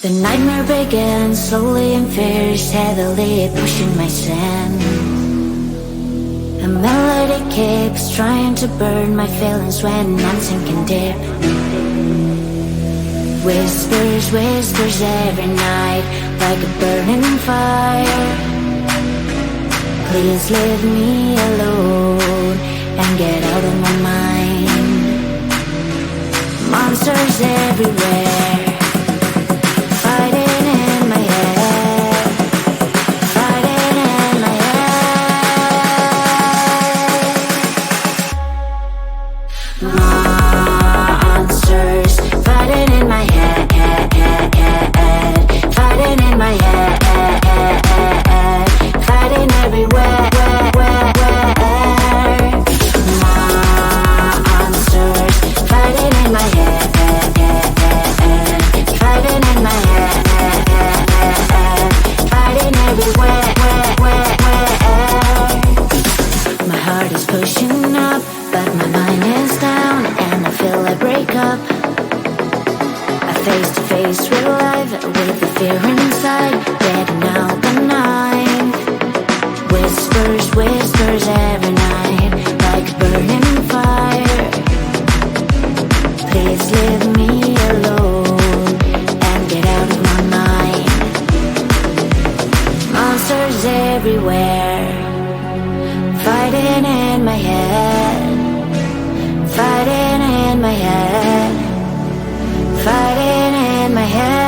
The nightmare begins slowly and fierce, heavily pushing my sin. A melody keeps trying to burn my feelings when I'm sinking deep. Whispers, whispers every night, like a burning fire. Please leave me alone and get out of my mind. Monsters everywhere, fighting in my head, fighting in my head. Monsters fighting in my head, fighting in my head, fighting everywhere. Monsters fighting in my head, fighting in my head, fighting everywhere. My heart is pushing up, but my mind is down, and I feel a breakup. I face to face with life, with the fear inside, getting out the night. Whispers, whispers every night, like a burning fire. Please leave me alone and get out of my mind. Monsters everywhere, fighting in my head, fighting in my head, fighting in my head.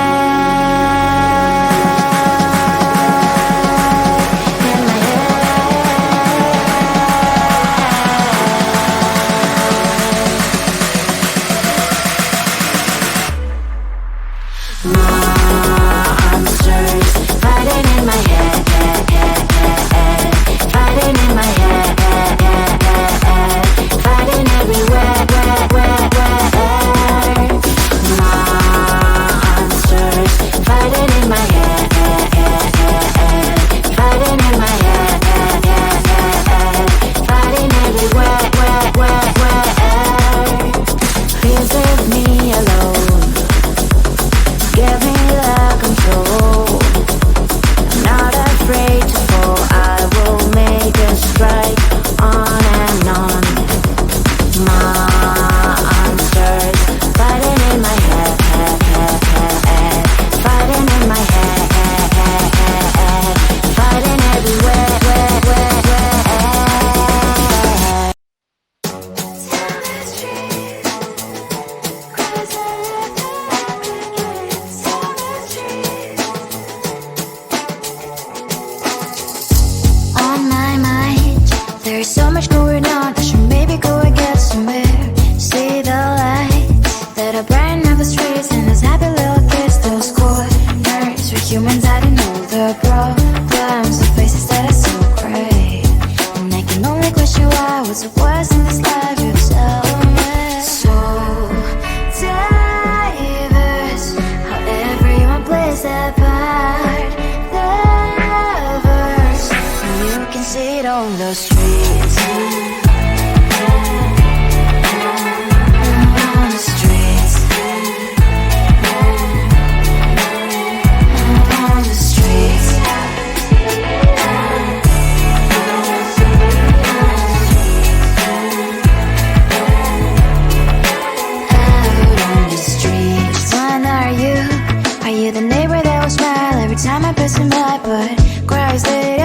Monsters fighting in my head, fighting in my head, fighting everywhere. Monsters fighting in my head, fighting in my head, fighting everywhere. Please leave me alone, give me the control. I'm not afraid to fall, I will make a strike on and on. Monsters fighting in my head, fighting in my head, fighting everywhere. On my mind, there's so much going on, I should maybe go and get somewhere. See the lights that are brighten up the streets, and those happy little kids, those corners where humans hiding all the problems, the faces that are so great. And I can only question why, what's the worst in this life, you tell me. So diverse, how everyone plays their part. Lovers, you can see it on the streets. On the streets. On the streets. Out on the streets. Which one are you? Are you the neighbor that will smile every time I pass him by, but cries later?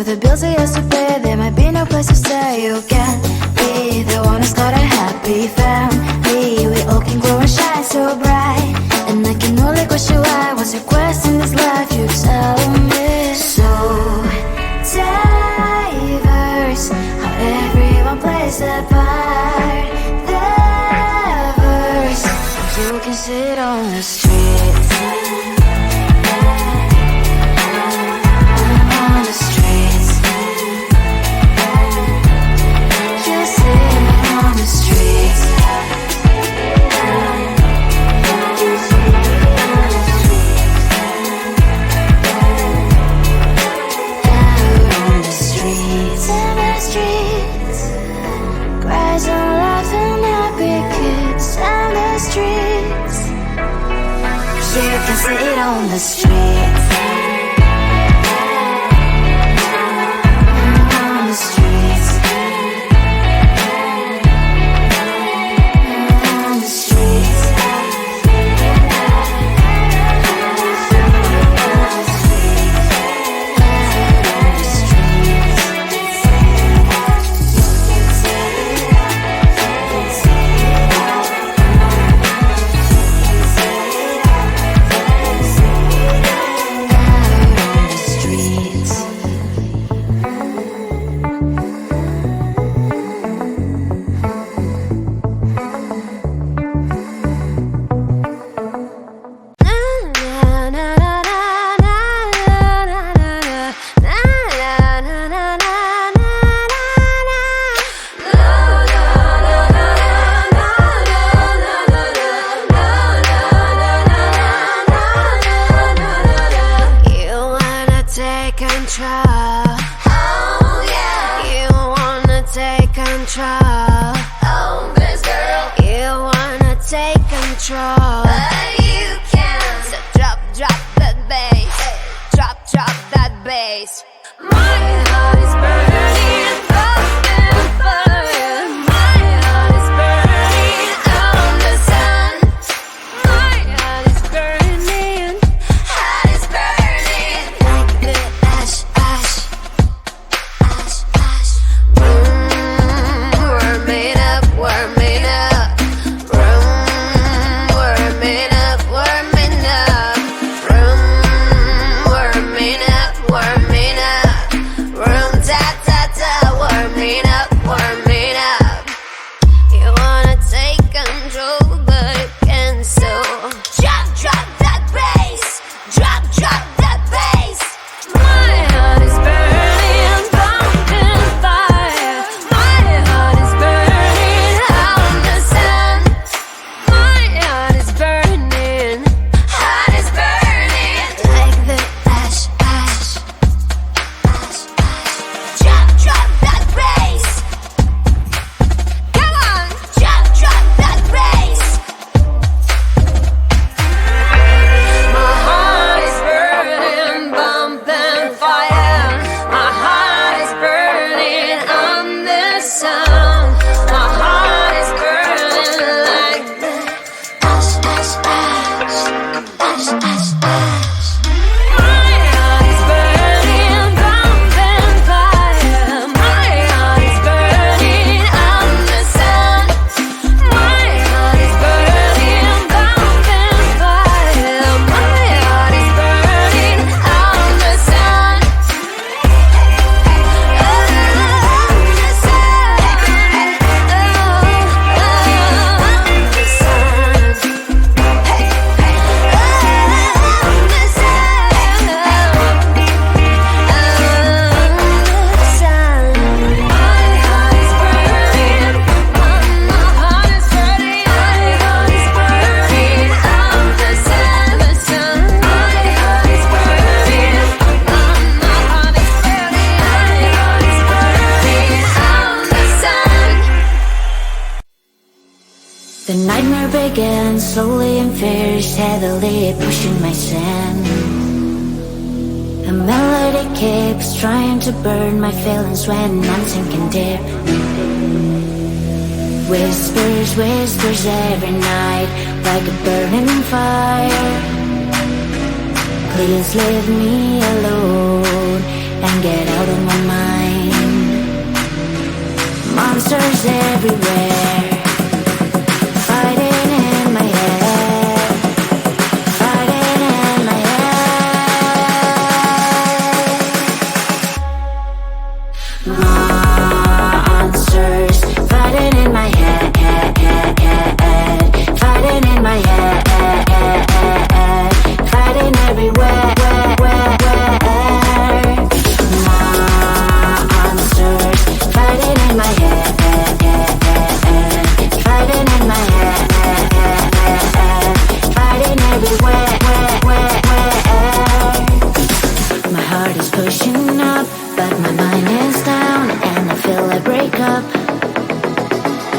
with the bills I used to pay, there might be no place to stay. You can be the one to start a happy family. We all can grow and shine so bright, and I can only question why. What's your quest in this life? You tell me. So diverse, how everyone plays their part. Diverse, you can sit on the streets. On the streets, you sit on the streets. Cries and laughing, happy kids on the streets. You can sit on the streets. On the streets. On the streets. The nightmare began slowly and very steadily, pushing my sin. A melody keeps trying to burn my feelings when I'm sinking deep. Whispers, whispers every night, like a burning fire. Please leave me alone and get out of my everywhere. Fighting in my head. Fighting in my head. Monsters fighting in my head. Fighting in my head. Fighting everywhere. Monsters fighting in my head. Fighting in my head. Fighting everywhere. My heart is pushing up, but my mind is down, and I feel I break up.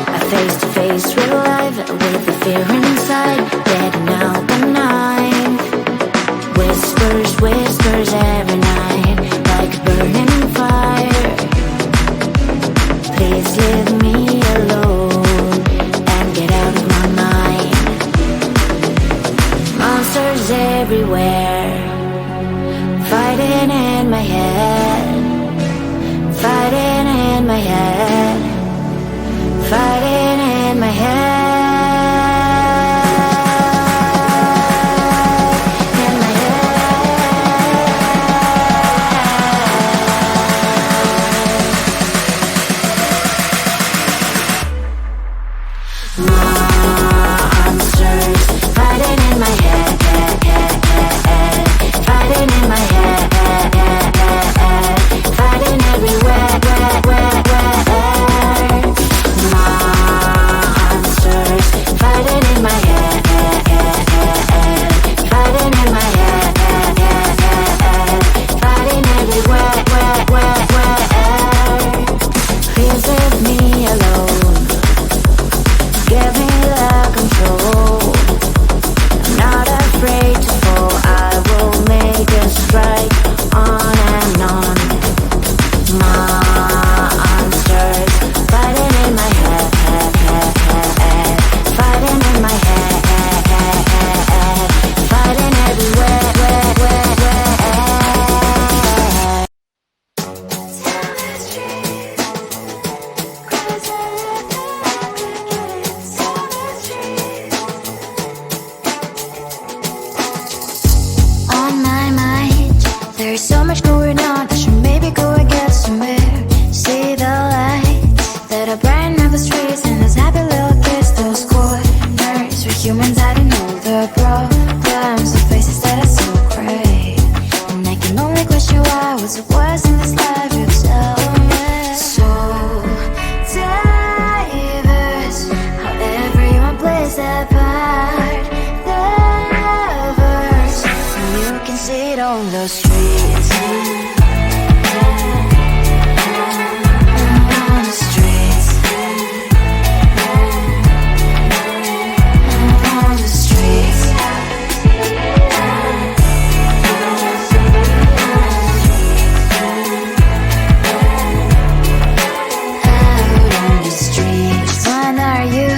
I face to face real life with the fear inside, getting out the night. Whispers, whispers every night, like a burning fire. Please leave me alone and get out of my mind. Monsters everywhere, fighting in my head. Fighting in my head. Fighting in my head. In my Monsters fighting in my head. Fighting in my head. Fighting everywhere. Monsters fighting in my head. Fighting in my head. Fighting everywhere. Please leave me alone. Give me the control. I'm not afraid to fall. I will make a strike on and on. Monsters fighting in my head. Fighting in my head. Fighting everywhere. On my mind, there's so much going on. I should maybe go and get somewhere. See the lights that are bright on the streets, and those happy little kids, those corners where humans hiding all the problems, the faces that are so gray. And I can only question why was it worse in this life. You tell me. So diverse, how everyone plays their part. Diverse, and you can see it on the streets. On the streets. On the streets. Out on the streets. When are you?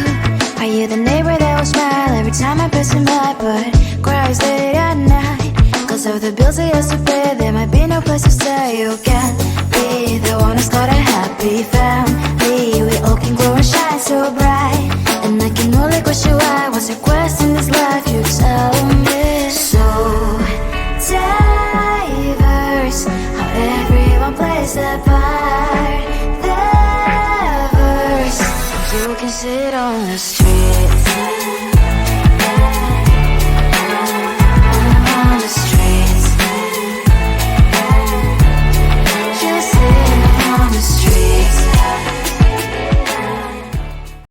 Are you the neighbor that will smile every time I pass him by, but cries late at night? Cause of the bills I used to pay, there might be no place to stay. You can't be the one who's got a happy family. We all can grow and shine so bright, and I can only question why was a quest in this life. You tell me. So diverse, how everyone plays their part. Diverse, you can sit on the street.